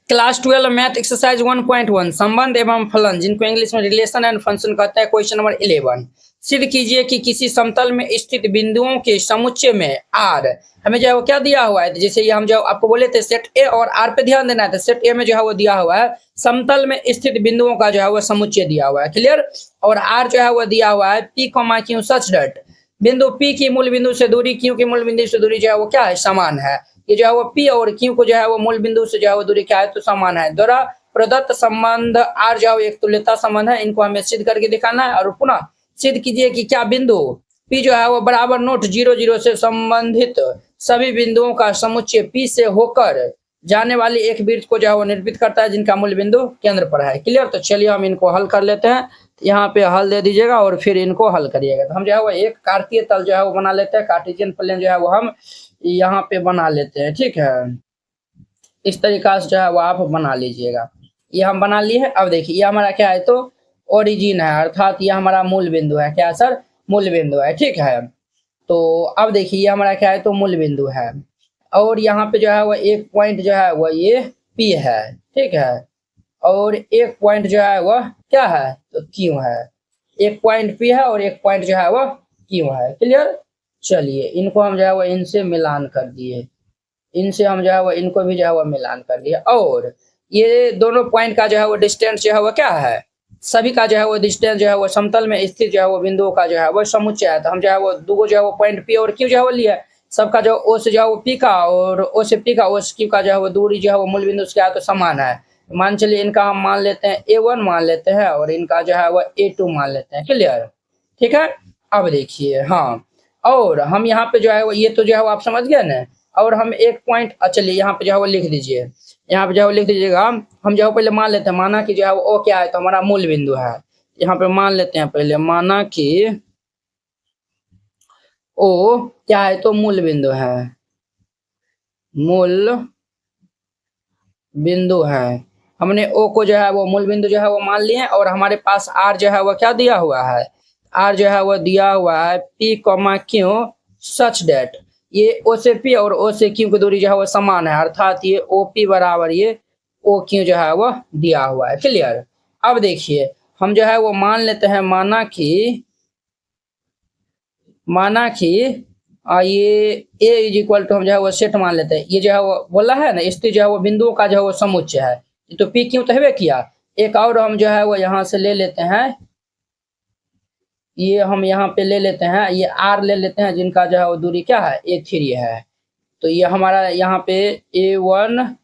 Class 12 math exercise 1.1 संबंध एवं फलन, जिनको इंग्लिश में रिलेशन एंड फंक्शन कहते हैं। क्वेश्चन नंबर 11 सिद्ध कीजिए कि किसी समतल में स्थित बिंदुओं के समुच्चय में आर, हमें जो है वो क्या दिया हुआ है, जैसे ये हम जो आपको बोले थे सेट ए और आर पे ध्यान देना है, तो सेट ए में जो है वो दिया हुआ है समतल में स्थित बिंदुओं का जो है वो समुच्चय दिया हुआ है, क्लियर। और आर जो है वो दिया हुआ है P comma Q such that बिंदु पी की मूल बिंदु से दूरी क्यू की मूल बिंदु से दूरी जो है वो क्या है, समान है। ये जो है वो पी और क्यू को जो है वो मूल बिंदु से जो है वो दूरी क्या है, तो समान है। द्वारा प्रदत्त संबंध आर जो है एक तुल्यता संबंध है, इनको हमें सिद्ध करके दिखाना है। और पुनः सिद्ध कीजिए कि क्या बिंदु पी जो है वो बराबर नोट 0 0 से संबंधित सभी बिंदुओं का समुच्चय पी से होकर जाने वाली एक वृत्त को जो है वो निरूपित करता है, जिनका मूल बिंदु केंद्र पर है, क्लियर। तो चलिए हम इनको हल कर लेते हैं। यहाँ पे हल दे दीजिएगा और फिर इनको हल करिएगा। तो हम जो है वो एक कार्तीय तल जो है वो बना लेते हैं, कार्टेशियन प्लेन जो है वो हम यहाँ पे बना लेते हैं, ठीक है। इस तरीका से जो है वो आप बना लीजिएगा। ये हम बना लिए हैं। अब देखिए ये हमारा क्या है, तो ओरिजिन है, अर्थात ये हमारा मूल बिंदु है। क्या सर, मूल बिंदु है, ठीक है। तो अब देखिए ये हमारा क्या है, तो मूल बिंदु है। और यहाँ पे जो है वो एक पॉइंट जो है वो ये पी है, ठीक है। और एक पॉइंट जो है वह क्या है, तो क्यू है। एक पॉइंट पी है और एक पॉइंट जो है वह क्यू है, क्लियर। चलिए इनको हम जो है वो इनसे मिलान कर दिए, इनसे हम जो है वो इनको भी जो है वो मिलान कर दिए। और ये दोनों पॉइंट का जो है वो डिस्टेंस जो है वो क्या है, सभी का जो है वो डिस्टेंस जो है वो समतल में स्थित जो है वो बिंदुओं का जो है वो समुच्चय है। तो हम जो है वो दो जो है वो पॉइंट पी और क्यू जो है वो लिया, सबका जो ओ से जो है वो पी का और ओ से पी का ओ से क्यू का जो है वो दूरी जो है वो मूल बिंदु से क्या है, तो समान है। मान चलिए इनका हम मान लेते हैं A1 मान लेते हैं और इनका जो है वो A2 मान लेते हैं, क्लियर, ठीक है। अब देखिए हाँ, और हम यहाँ पे जो है वो ये तो जो है वो आप समझ गए ना। और हम एक पॉइंट चलिए यहाँ पे जो है वो लिख दीजिए, यहाँ पे जो है वो लिख दीजिएगा। हम जो है पहले मान लेते हैं, माना कि जो है वो ओ क्या है, तो हमारा मूल बिंदु है। यहाँ पे मान लेते हैं पहले, माना कि ओ क्या है, तो मूल बिंदु है, मूल बिंदु है। हमने ओ को जो है वो मूल बिंदु जो है वो मान लिए, और हमारे पास आर जो है वो क्या दिया हुआ है, आर जो है वो दिया हुआ है P comma Q such that ये ओ से पी और ओ से क्यू की दूरी जो है वो समान है, अर्थात ये ओ पी बराबर ये ओ क्यू जो है वो दिया हुआ है, क्लियर। अब देखिए हम जो है वो मान लेते हैं, माना कि ये ए इज इक्वल टू हम जो है वो सेट मान लेते हैं। ये जो है वो बोला है ना, स्थिति जो है वो बिंदुओं का जो है वो समुच्चय है। तो पी क्यू तो है किया। एक और हम जो है वो यहाँ से ले लेते हैं, ये हम यहाँ पे ले लेते हैं, ये आर ले लेते हैं, जिनका जो है वो दूरी क्या है, A3 है। तो ये हमारा यहाँ पे A1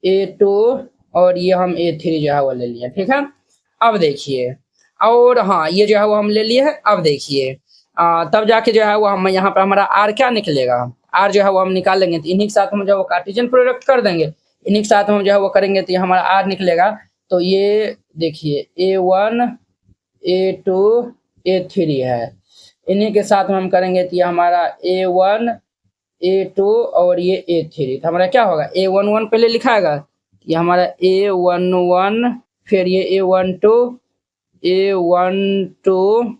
A2 और ये हम A3 जो है वो ले लिया, ठीक है। अब देखिए, और हाँ ये जो है वो हम ले लिए हैं। अब देखिए तब जाके जो है वो हम यहाँ पे हमारा आर क्या निकलेगा, आर जो है वो हम निकाल लेंगे। तो इन्हीं के साथ हम जो है वो कार्टेशियन प्रोडक्ट कर देंगे, इन्हीं के साथ हम जो है वो करेंगे, तो ये हमारा आर निकलेगा। तो ये देखिए A1 A2 A3 है, इन्हीं के साथ में हम करेंगे, तो ये हमारा A1 A2 और ये A3। तो हमारा क्या होगा, A11 पहले लिखाएगा, ये हमारा A11, फिर ये A12 A12,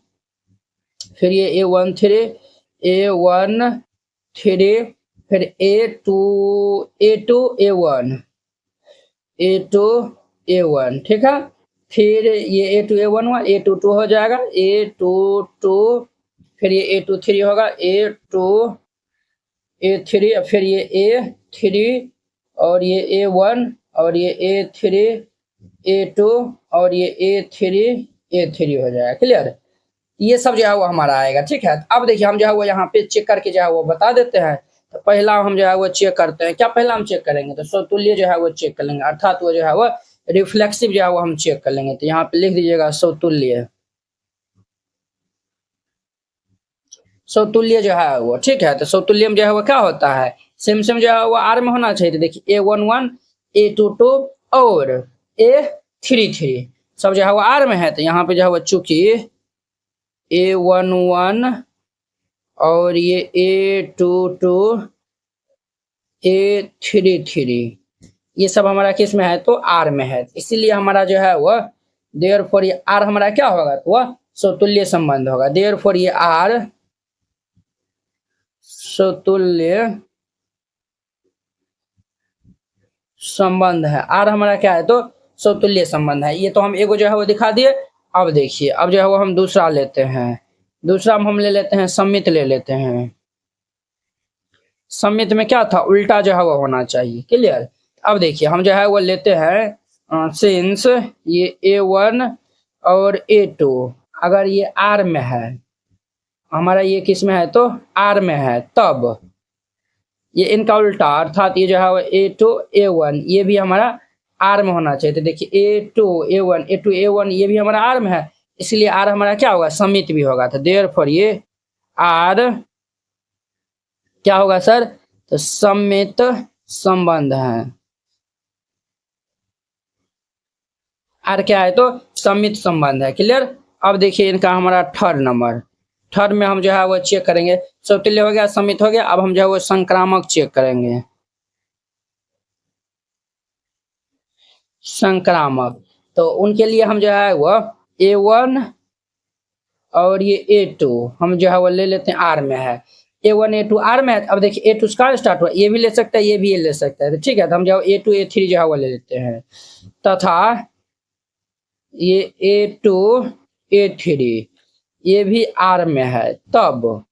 फिर ये A13 A13, फिर A2 A1 A1, ठीक है। फिर ये A2 A1 हुआ, A22 हो जाएगा, A22, फिर ये A23 होगा, A2 A3, फिर ये A3 और ये A1 और ये A3 A2 और ये A3 हो जाएगा, क्लियर। ये सब जो है वो हमारा आएगा, ठीक है। अब देखिए हम जो है वो यहाँ पे चेक करके जो है वो बता देते हैं। तो पहला हम जो है वो चेक करते हैं, क्या पहला हम चेक करेंगे, तो समतुल्य जो है वो चेक कर लेंगे, अर्थात वो जो है वो रिफ्लेक्सिव जो है वो हम चेक कर लेंगे। तो यहाँ पे लिख दीजिएगा समतुल्य, समतुल्य जो है वो, ठीक है। तो समतुल्य में जो है वो क्या होता है, सेम सेम जो है वो आर में होना चाहिए। तो देखिए A11 A22 और A33 सब जो है वो आर में है। तो यहाँ पे जो है वो चूंकि A11 और ये A22 A33 ये सब हमारा किस में है, तो आर में है। इसीलिए हमारा जो है वो देयरफॉर ये आर हमारा क्या होगा, तो वह समतुल्य संबंध होगा। देयरफॉर ये आर समतुल्य संबंध है। आर हमारा क्या है तो समतुल्य संबंध है। ये तो हम एगो जो है वो दिखा दिए। अब देखिए, अब जो है वो हम दूसरा लेते हैं। दूसरा हम ले लेते हैं सममित ले लेते हैं। सममित में क्या था, उल्टा जो है वो होना चाहिए। क्लियर। अब देखिए हम जो है वो लेते हैं सिंस ये A1 और A2 अगर ये आर में है, हमारा ये किस में है तो आर में है, तब ये इनका उल्टा अर्थात ये जो है वो A2 A1 ये भी हमारा आर में होना चाहिए। तो देखिए A2 A1 ये भी हमारा आर में है, इसलिए आर हमारा क्या होगा, सममित भी होगा। तो देयरफॉर ये आर क्या होगा सर, तो सममित संबंध है। आर क्या है तो सममित संबंध है। क्लियर। अब देखिए इनका हमारा थर्ड नंबर, थर्ड में हम जो है वो चेक करेंगे। समतुल्य हो गया, सममित हो गया। अब हम जो है वो संक्रामक चेक करेंगे। संक्रामक, तो उनके लिए हम जो है वो A1 और ये A2 हम जो है वो ले लेते हैं, आर में है। A1 A2 आर में है। अब देखिए A2 कहाँ स्टार्ट हुआ, ये भी ले सकता है, ये भी ये ले सकता है। तो ठीक है, तो हम जो A2 A3 जो है वो ले लेते हैं, तथा ये A2 A3 ये भी आर में है। तब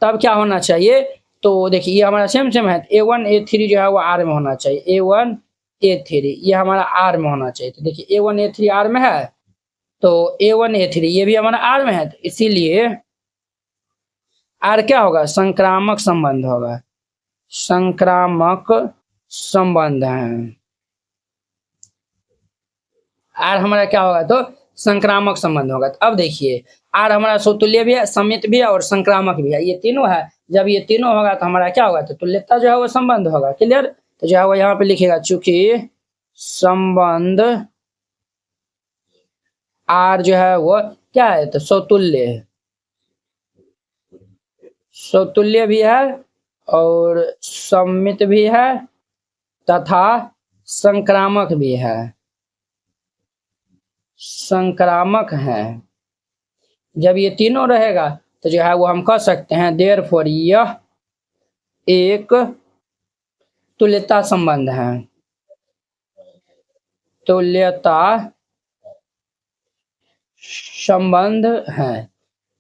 क्या होना चाहिए, तो देखिए ये हमारा सेम सेम है। A1 A3 जो है वो आर में होना चाहिए। A1 A3 ये हमारा आर में होना चाहिए। तो देखिए A1 A3 आर में है, तो A1 A3 ये भी हमारा आर में है, तो इसीलिए आर क्या होगा, संक्रामक संबंध होगा। संक्रामक संबंध है। आर हमारा क्या होगा तो संक्रामक संबंध होगा। तो अब देखिए आर हमारा समतुल्य भी है, सममित भी है और संक्रामक भी है, ये तीनों है। जब ये तीनों होगा तो हमारा क्या होगा, तो तुल्यता जो है वो संबंध होगा। क्लियर। तो जो है वो यहाँ पे लिखेगा, चूंकि संबंध आर जो है वो क्या है तो समतुल्य है, समतुल्य भी है और सममित भी है तथा संक्रामक भी है, संक्रामक है। जब ये तीनों रहेगा तो जो है वो हम कह सकते हैं देयरफॉर यह एक तुल्यता संबंध है। तुल्यता संबंध है।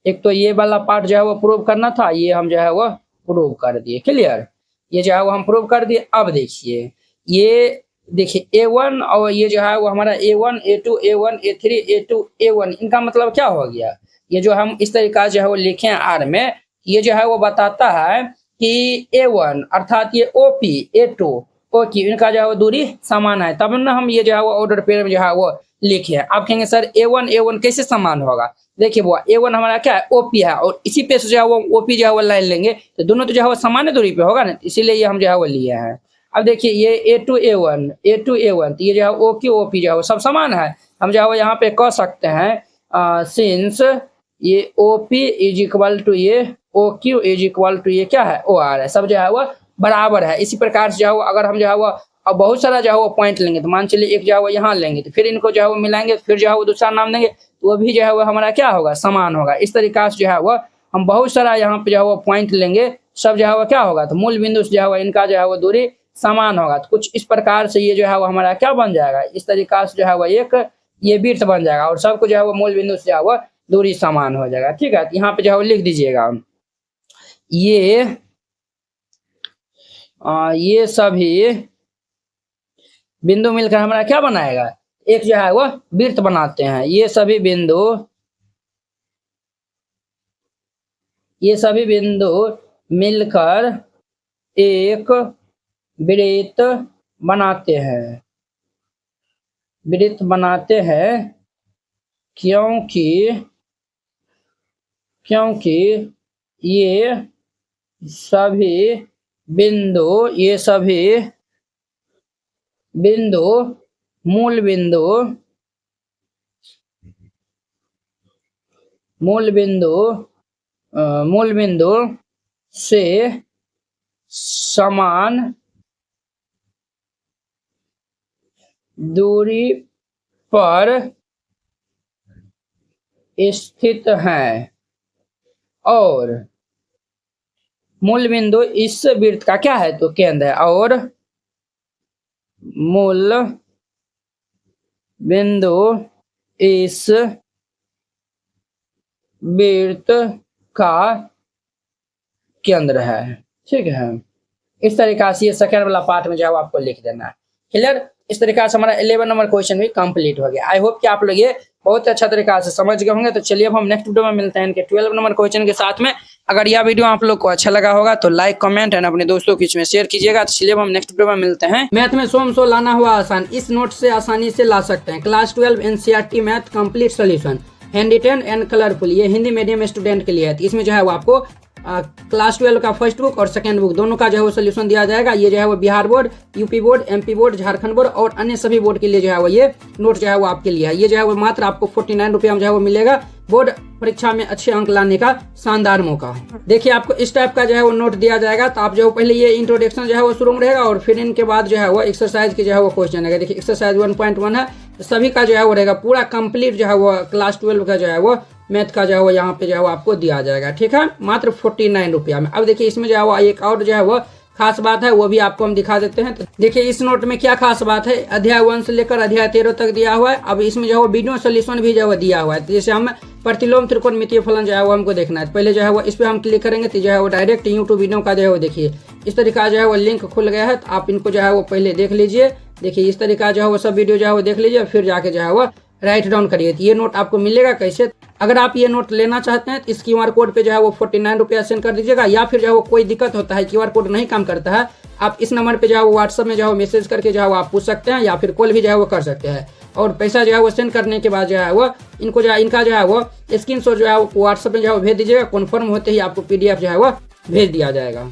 एक तो ये वाला पार्ट जो है वो प्रूव करना था, ये हम जो है वो प्रूव कर दिए। क्लियर। ये जो है वो हम प्रूव कर दिए। अब देखिए ये देखिए A1 और ये जो है वो हमारा A1 A2 A1 A3 A2 A1 इनका मतलब क्या हो गया, ये जो हम इस तरीका जो है वो लिखे हैं आर में, ये जो है वो बताता है कि A1 अर्थात ये OP A2 OQ इनका जो है वो दूरी समान है, तब ना हम ये जो है वो ऑर्डर पेयर में जो है वो लिखे हैं। आप कहेंगे सर A1 कैसे समान होगा, देखिए बुआ A1 हमारा क्या है OP है और इसी पे से जो है वो OP जो है वो लाइन लेंगे तो दोनों तो जो है वो समान दूरी पे होगा ना, इसीलिए ये हम जो है वो लिए हैं। अब देखिए ये A2 A1 तो ये जो है OQ OP जो है वो सब समान है। हम जो है वो यहाँ पे कह सकते हैं सिंस ये OP इज इक्वल टू ये OQ इज इक्वल टू ये क्या है OR है, सब जो है वो बराबर है। इसी प्रकार से जो है वो अगर हम जो है वो अब बहुत सारा जो है वो पॉइंट लेंगे, तो मान चलिए एक जो है वो यहाँ लेंगे, तो फिर इनको जो है वो मिलाएंगे, फिर जो है वो दूसरा नाम देंगे, तो वो भी जो है वो हमारा क्या होगा, समान होगा। इस तरीका से जो है वो हम बहुत सारा यहाँ पे जो है वो पॉइंट लेंगे, सब जो है वो क्या होगा, तो मूल बिंदु से जो है वो इनका जो है वो दूरी समान होगा। तो कुछ इस प्रकार से ये जो है वो हमारा क्या बन जाएगा, इस तरीका से जो है वो एक ये वृत्त बन जाएगा और सबको जो है वो मूल बिंदु से जो है वो दूरी समान हो जाएगा। ठीक है, तो यहाँ पे जो है वो लिख दीजिएगा ये सभी बिंदु मिलकर हमारा क्या बनाएगा, एक जो है वो वृत्त बनाते हैं। ये सभी बिंदु मिलकर एक वृत्त बनाते हैं, वृत्त बनाते हैं क्योंकि ये सभी बिंदु मूल बिंदु से समान दूरी पर स्थित हैं और मूल बिंदु इस वृत्त का क्या है तो केंद्र है, और मूल बिंदु इस वृत्त का केंद्र है। ठीक है, इस तरीका से ये सेकेंड वाला पार्ट में जो है आपको लिख देना है। क्लियर? इस तरीका से हमारा 11 नंबर क्वेश्चन भी कंप्लीट हो गया। आई होप कि आप लोग ये बहुत अच्छा तरीका से समझ गए होंगे। तो चलिए अब हम नेक्स्ट वीडियो में मिलते हैं इनके 12 नंबर क्वेश्चन के साथ में। अगर यह वीडियो आप लोग को अच्छा लगा होगा तो लाइक कमेंट एंड अपने दोस्तों के बीच में शेयर कीजिएगा। तो चलिए अब हम नेक्स्ट वीडियो में मिलते हैं। मैथ में 100 लाना हुआ आसान, इस नोट से आसानी से ला सकते हैं। Class 12 NCERT math complete solution, handwritten and colourful, ये हिंदी मीडियम स्टूडेंट के लिए है। इसमें जो है वो आपको क्लास 12 का फर्स्ट बुक और सेकंड बुक दोनों का जो है वो सोल्यूशन दिया जाएगा। ये जो है वो Bihar board, UP board, MP board, Jharkhand board और अन्य सभी बोर्ड के लिए जो है वो ये नोट जो है वो आपके लिए है। ये जो है वो मात्र आपको 49 रुपये में जो है वो मिलेगा। बोर्ड परीक्षा में अच्छे अंक लाने का शानदार मौका। देखिए आपको इस टाइप का जो है वो नोट दिया जाएगा। तो आप जो पहले ये इंट्रोडक्शन जो है वो शुरू में रहेगा और फिर इनके बाद जो है वो एक्सरसाइज की जो है वो क्वेश्चन रहेगा। देखिए एक्सरसाइज 1.1 है, सभी का जो है वो रहेगा पूरा कंप्लीट जो है वो क्लास 12 का जो है वो मैथ का जो है वो यहाँ पे जो है वो आपको दिया जाएगा। ठीक है, मात्र 49 रुपया में। अब देखिए इसमें जो है वो एक और जो है वो खास बात है, वो भी आपको हम दिखा देते हैं। तो देखिए इस नोट में क्या खास बात है, अध्याय 1 से लेकर अध्याय 13 तक दिया हुआ है। अब इसमें जो है वो वीडियो सोल्यूशन भी जो है वो दिया हुआ है। जैसे हम प्रतिलोम त्रिकोणमितीय फलन जो है वो हमको देखना है, पहले जो है वो इस पर हम क्लिक करेंगे तो जो है वो डायरेक्ट यूट्यूब वीडियो का जो है वो देखिए इस तरीका जो है वो लिंक खुल गया है। तो आप इनको जो है वो पहले देख लीजिए। देखिए इस तरीका जो है वो सब वीडियो जो है वो देख लीजिए, फिर जाके जो है वो राइट डाउन करिए। तो ये नोट आपको मिलेगा कैसे, अगर आप ये नोट लेना चाहते हैं तो इस क्यूआर कोड पे जो है वो 49 रुपया सेंड कर दीजिएगा। या फिर जो है वो कोई दिक्कत होता है, क्यूआर कोड नहीं काम करता है, आप इस नंबर पे जो है वो व्हाट्सएप में जो है वो मैसेज करके जो है वो आप पूछ सकते हैं या फिर कॉल भी जो है वो कर सकते हैं। और पैसा जो है वो सेंड करने के बाद जो है वो इनको जो है इनका जो है वो स्क्रीनशॉट जो है वो व्हाट्सएप में जो है वो भेज दीजिएगा। कन्फर्म होते ही आपको PDF जो है वो भेज दिया जाएगा।